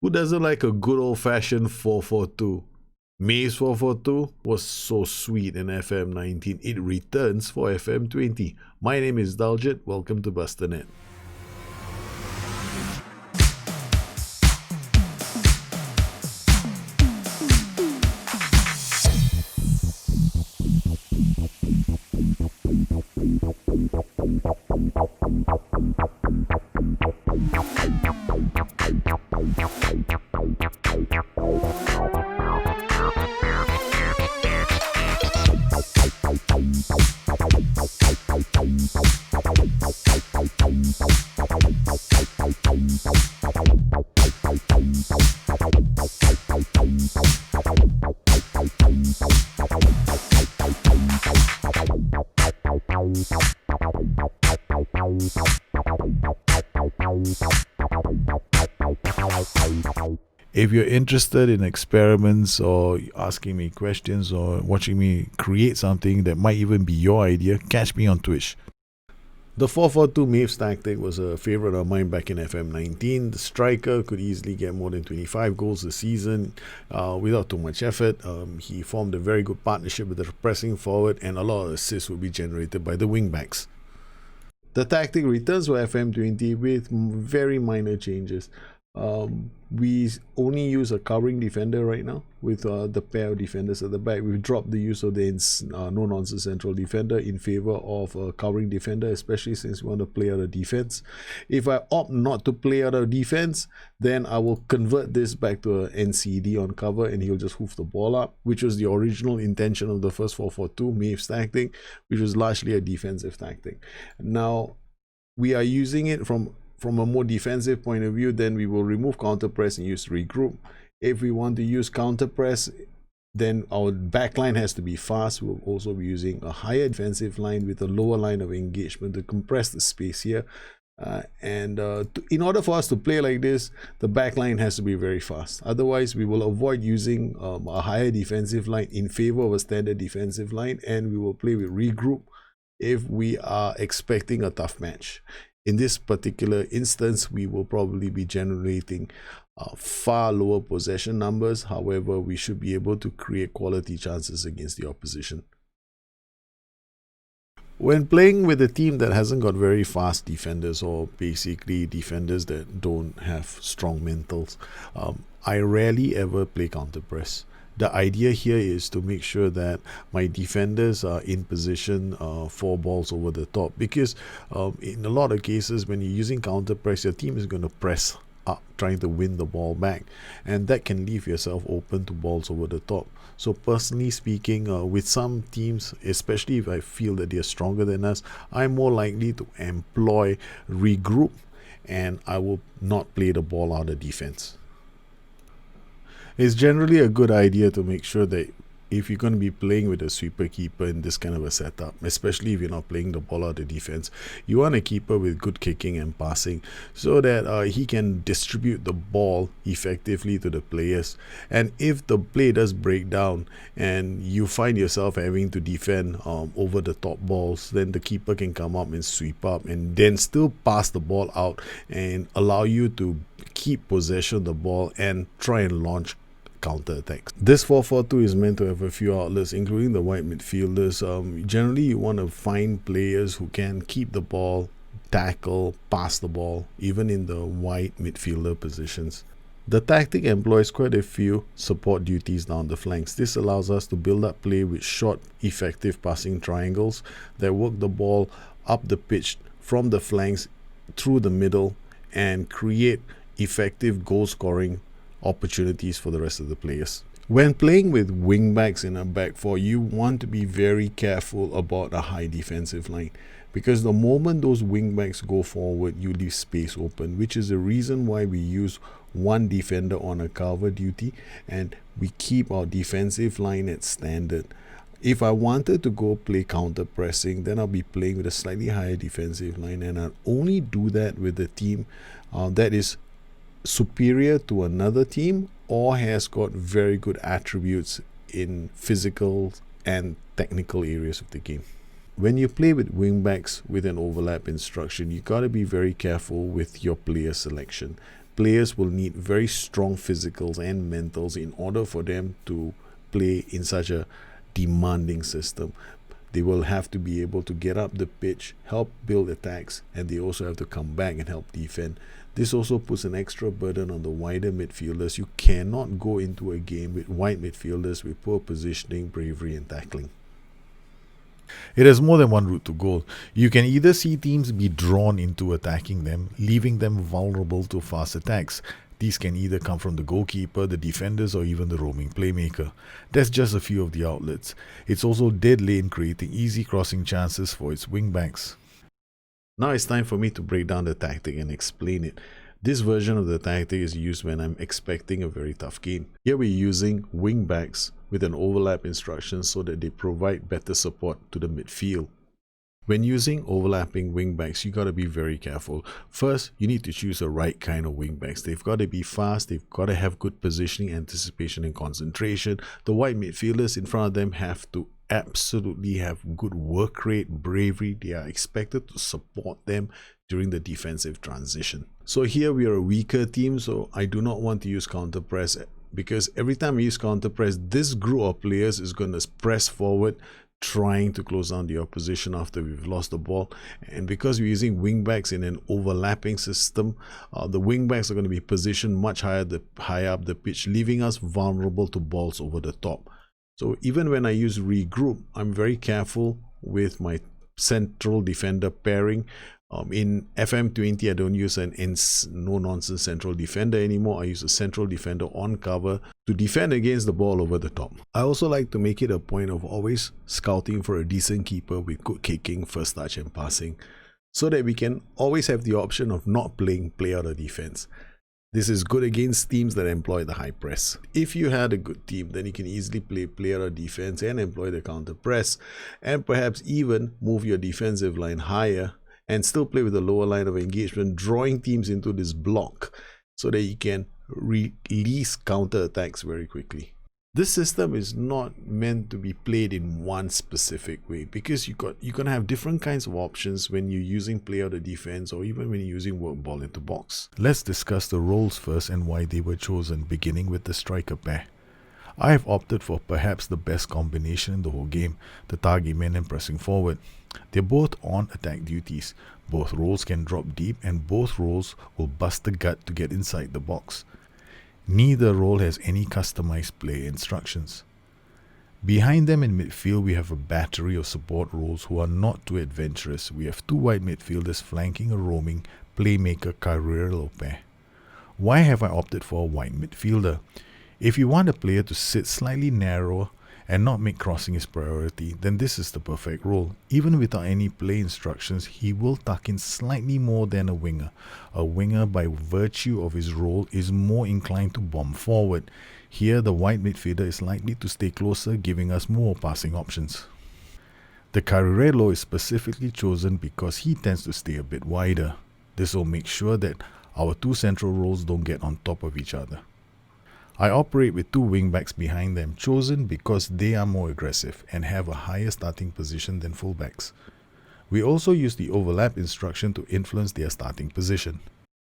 Who doesn't like a good old-fashioned 4-4-2? Maves 4-4-2 was so sweet in FM19. It returns for FM20. My name is Daljit. Welcome to Bustthenet. If you're interested in experiments or asking me questions or watching me create something that might even be your idea, catch me on Twitch. The 4-4-2 Maves tactic was a favorite of mine back in FM19. The striker could easily get more than 25 goals a season without too much effort. He formed a very good partnership with the pressing forward, and a lot of assists would be generated by the wingbacks. The tactic returns for FM20 with very minor changes. We only use a covering defender right now with the pair of defenders at the back. We've dropped the use of the no-nonsense central defender in favor of a covering defender, especially since we want to play out of defense. If I opt not to play out of defense, then I will convert this back to a NCD on cover and he'll just hoof the ball up, which was the original intention of the first 4-4-2 Maves tactic, which was largely a defensive tactic. Now, we are using it from a more defensive point of view. Then we will remove counter press and use regroup. If we want to use counter press, then our back line has to be fast. We'll also be using a higher defensive line with a lower line of engagement to compress the space here. In order for us to play like this, the back line has to be very fast. Otherwise, we will avoid using a higher defensive line in favor of a standard defensive line, and we will play with regroup if we are expecting a tough match. In this particular instance, we will probably be generating far lower possession numbers. However, we should be able to create quality chances against the opposition. When playing with a team that hasn't got very fast defenders, or basically defenders that don't have strong mentals, I rarely ever play counter press. The idea here is to make sure that my defenders are in position for balls over the top, because in a lot of cases when you're using counter press, your team is going to press up trying to win the ball back, and that can leave yourself open to balls over the top. So personally speaking, with some teams, especially if I feel that they're stronger than us, I'm more likely to employ regroup, and I will not play the ball out of defense. It's generally a good idea to make sure that if you're going to be playing with a sweeper keeper in this kind of a setup, especially if you're not playing the ball out of defense, you want a keeper with good kicking and passing so that he can distribute the ball effectively to the players. And if the play does break down and you find yourself having to defend over the top balls, then the keeper can come up and sweep up and then still pass the ball out and allow you to keep possession of the ball and try and launch counter-attacks. This 4-4-2 is meant to have a few outlets, including the wide midfielders. Generally, you want to find players who can keep the ball, tackle, pass the ball, even in the wide midfielder positions. The tactic employs quite a few support duties down the flanks. This allows us to build up play with short, effective passing triangles that work the ball up the pitch from the flanks through the middle and create effective goal-scoring opportunities for the rest of the players. When playing with wingbacks in a back four, you want to be very careful about a high defensive line, because the moment those wingbacks go forward, you leave space open, which is the reason why we use one defender on a cover duty and we keep our defensive line at standard. If I wanted to go play counter pressing, then I'll be playing with a slightly higher defensive line, and I'll only do that with a team that is superior to another team or has got very good attributes in physical and technical areas of the game. When you play with wingbacks with an overlap instruction, you got to be very careful with your player selection, players will need very strong physicals and mentals in order for them to play in such a demanding system. They will have to be able to get up the pitch, help build attacks, and they also have to come back and help defend. This also puts an extra burden on the wider midfielders. You cannot go into a game with wide midfielders with poor positioning, bravery, and tackling. It has more than one route to goal. You can either see teams be drawn into attacking them, leaving them vulnerable to fast attacks. These can either come from the goalkeeper, the defenders, or even the roaming playmaker. That's just a few of the outlets. It's also deadly in creating easy crossing chances for its wingbacks. Now it's time for me to break down the tactic and explain it. This version of the tactic is used when I'm expecting a very tough game. Here we're using wingbacks with an overlap instruction so that they provide better support to the midfield. When using overlapping wingbacks, you got to be very careful. First, you need to choose the right kind of wingbacks. They've got to be fast, they've got to have good positioning, anticipation, and concentration. The wide midfielders in front of them have to absolutely have good work rate, bravery. They are expected to support them during the defensive transition. So here we are a weaker team, so I do not want to use counter press, because every time I use counter press, this group of players is going to press forward, trying to close down the opposition after we've lost the ball. And because we're using wingbacks in an overlapping system, the wingbacks are going to be positioned much higher up the pitch, leaving us vulnerable to balls over the top. So even when I use regroup, I'm very careful with my central defender pairing. In FM20, I don't use an no-nonsense central defender anymore. I use a central defender on cover to defend against the ball over the top. I also like to make it a point of always scouting for a decent keeper with good kicking, first touch, and passing, so that we can always have the option of not playing play out of defense. This is good against teams that employ the high press. If you had a good team, then you can easily play out of defense and employ the counter press, and perhaps even move your defensive line higher and still play with the lower line of engagement, drawing teams into this block so that you can release counter attacks very quickly. This system is not meant to be played in one specific way, because you're going to have different kinds of options when you're using play out of defense, or even when you're using work ball into box. Let's discuss the roles first and why they were chosen, beginning with the striker pair. I have opted for perhaps the best combination in the whole game, the target man and pressing forward. They're both on attack duties. Both roles can drop deep, and both roles will bust the gut to get inside the box. Neither role has any customized play instructions. Behind them in midfield, we have a battery of support roles who are not too adventurous. We have two wide midfielders flanking a roaming playmaker Carrillo pair. Why have I opted for a wide midfielder? If you want a player to sit slightly narrower and not make crossing his priority, then this is the perfect role. Even without any play instructions, he will tuck in slightly more than a winger. A winger, by virtue of his role, is more inclined to bomb forward. Here, the wide midfielder is likely to stay closer, giving us more passing options. The Carrillo is specifically chosen because he tends to stay a bit wider. This will make sure that our two central roles don't get on top of each other. I operate with two wingbacks behind them, chosen because they are more aggressive and have a higher starting position than fullbacks. We also use the overlap instruction to influence their starting position.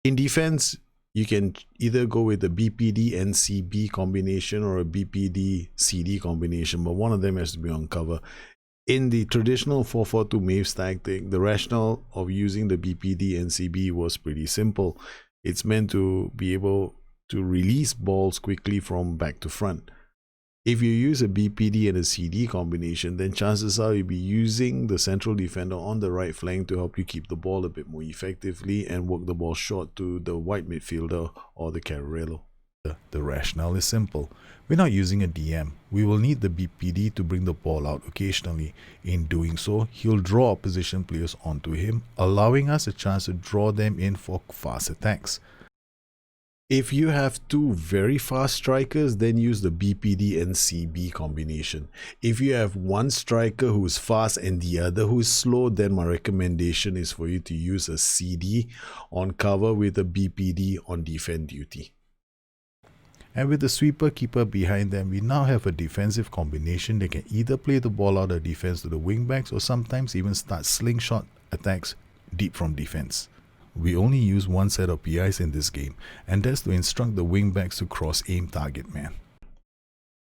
In defense, you can either go with a BPD-NCB combination or a BPD-CD combination, but one of them has to be on cover. In the traditional 4-4-2 Maves tactic, the rationale of using the BPD-NCB was pretty simple. It's meant to be able to release balls quickly from back to front. If you use a BPD and a CD combination, then chances are you'll be using the central defender on the right flank to help you keep the ball a bit more effectively and work the ball short to the wide midfielder or the Carrillo. The rationale is simple. We're not using a DM. We will need the BPD to bring the ball out occasionally. In doing so, he'll draw opposition players onto him, allowing us a chance to draw them in for fast attacks. If you have two very fast strikers, then use the BPD and CB combination. If you have one striker who is fast and the other who is slow, then my recommendation is for you to use a CD on cover with a BPD on defend duty. And with the sweeper keeper behind them, we now have a defensive combination that can either play the ball out of defense to the wingbacks or sometimes even start slingshot attacks deep from defense. we only use one set of PIs in this game, and that's to instruct the wingbacks to cross-aim target man.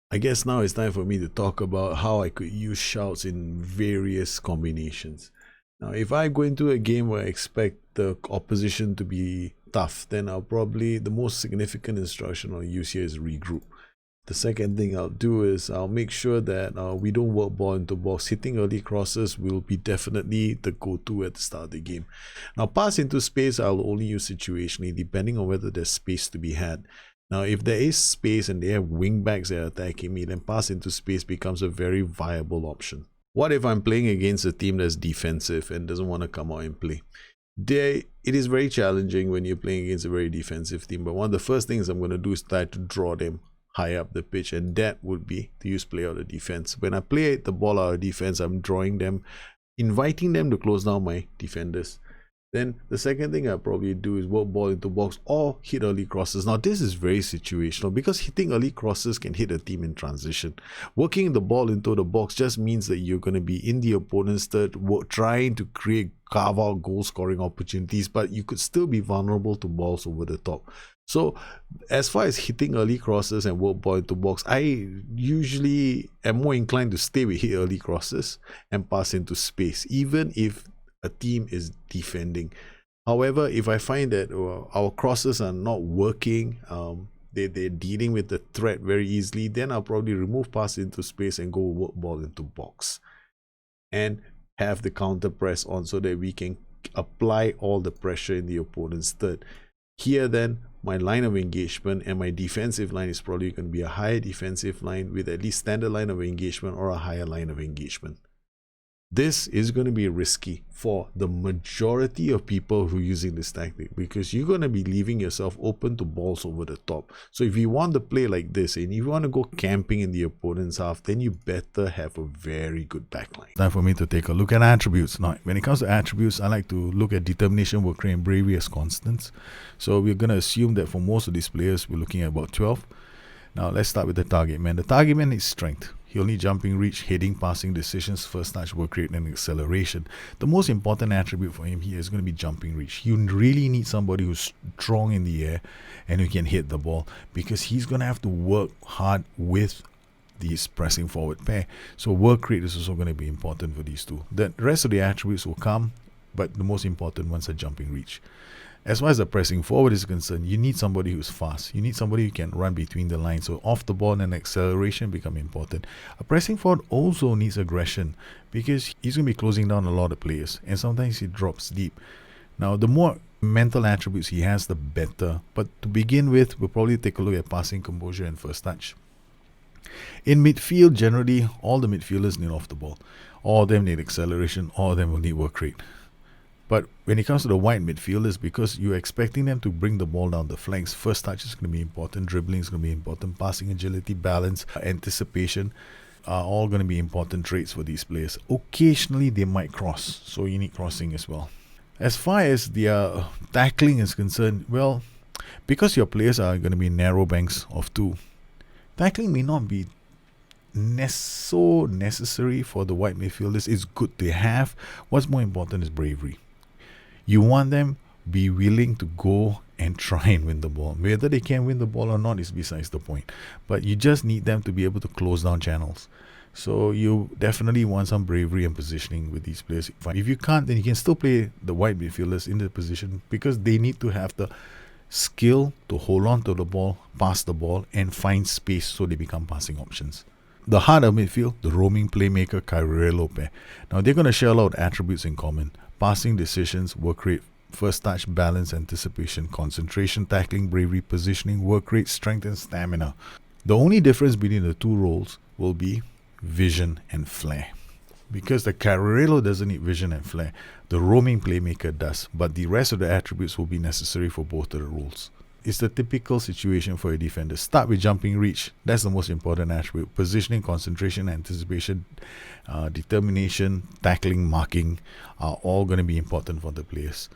I guess now it's time for me to talk about how I could use shouts in various combinations. Now, if I go into a game where I expect the opposition to be tough, then the most significant instruction I'll use here is regroup. The second thing I'll do is I'll make sure that we don't work ball into box. Hitting early crosses will be definitely the go-to at the start of the game. Now, pass into space I'll only use situationally, depending on whether there's space to be had. Now, if there is space and they have wingbacks that are attacking me, then pass into space becomes a very viable option. What if I'm playing against a team that's defensive and doesn't want to come out and play? It is very challenging when you're playing against a very defensive team, but one of the first things I'm going to do is try to draw them high up the pitch, and that would be to use play out of defense. When I play the ball out of defense, I'm drawing them, inviting them to close down my defenders. Then the second thing I'll probably do is work ball into box or hit early crosses. Now this is very situational because hitting early crosses can hit a team in transition. Working the ball into the box just means that you're going to be in the opponent's third, trying to carve out goal scoring opportunities, but you could still be vulnerable to balls over the top. So as far as hitting early crosses and work ball into box, I usually am more inclined to stay with hit early crosses and pass into space, even if a team is defending. However, if I find that our crosses are not working, they're dealing with the threat very easily, then I'll probably remove pass into space and go work ball into box and have the counter press on so that we can apply all the pressure in the opponent's third. Here then, my line of engagement and my defensive line is probably going to be a higher defensive line with at least standard line of engagement or a higher line of engagement. This is going to be risky for the majority of people who are using this tactic because you're going to be leaving yourself open to balls over the top. So if you want to play like this and if you want to go camping in the opponent's half, then you better have a very good backline. Time for me to take a look at attributes. Now, when it comes to attributes, I like to look at determination, work rate, and bravery as constants. So we're going to assume that for most of these players, we're looking at about 12. Now, let's start with the target man. The target man is strength. He'll need jumping reach, heading, passing decisions, first touch, work rate, and acceleration. The most important attribute for him here is going to be jumping reach. You really need somebody who's strong in the air and who can hit the ball because he's going to have to work hard with these pressing forward pair. So work rate is also going to be important for these two. The rest of the attributes will come, but the most important ones are jumping reach. As far as the pressing forward is concerned, you need somebody who's fast. You need somebody who can run between the lines. So off the ball and acceleration become important. A pressing forward also needs aggression because he's going to be closing down a lot of players. And sometimes he drops deep. Now, the more mental attributes he has, the better. But to begin with, we'll probably take a look at passing, composure, and first touch. In midfield, generally, all the midfielders need off the ball. All of them need acceleration. All of them will need work rate. But when it comes to the wide midfielders, because you're expecting them to bring the ball down the flanks, first touch is going to be important, dribbling is going to be important, passing agility, balance, anticipation are all going to be important traits for these players. Occasionally, they might cross, so you need crossing as well. As far as their tackling is concerned, well, because your players are going to be narrow banks of two, tackling may not be so necessary for the wide midfielders. It's good to have. What's more important is bravery. You want them be willing to go and try and win the ball. Whether they can win the ball or not is besides the point. But you just need them to be able to close down channels. So you definitely want some bravery and positioning with these players. If you can't, then you can still play the wide midfielders in the position because they need to have the skill to hold on to the ball, pass the ball, and find space so they become passing options. The heart of midfield, the roaming playmaker Carrillo pair. Now they're going to share a lot of attributes in common. Passing decisions, work rate, first touch, balance, anticipation, concentration, tackling, bravery, positioning, work rate, strength, and stamina. The only difference between the two roles will be vision and flair. Because the Carrillo doesn't need vision and flair, the roaming playmaker does, but the rest of the attributes will be necessary for both of the roles. It's the typical situation for a defender. Start with jumping reach. That's the most important attribute. Positioning, concentration, anticipation, determination, tackling, marking are all going to be important for the players.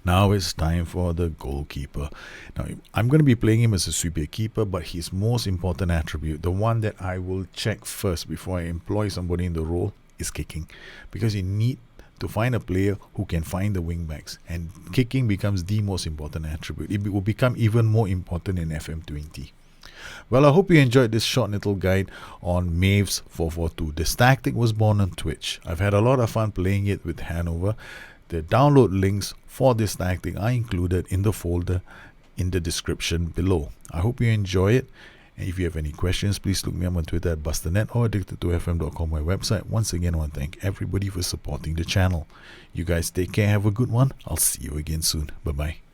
Now it's time for the goalkeeper. Now, I'm going to be playing him as a sweeper keeper, but his most important attribute, the one that I will check first before I employ somebody in the role, is kicking. Because you need to find a player who can find the wing backs, and kicking becomes the most important attribute. It will become even more important in FM20. Well, I hope you enjoyed this short little guide on Maves 442. This tactic was born on Twitch. I've had a lot of fun playing it with Hanover. The download links for this tactic are included in the folder in the description below. I hope you enjoy it. And if you have any questions, please look me up on Twitter at Bustthenet or addicted2fm.com, my website. Once again, I want to thank everybody for supporting the channel. You guys take care, have a good one. I'll see you again soon. Bye-bye.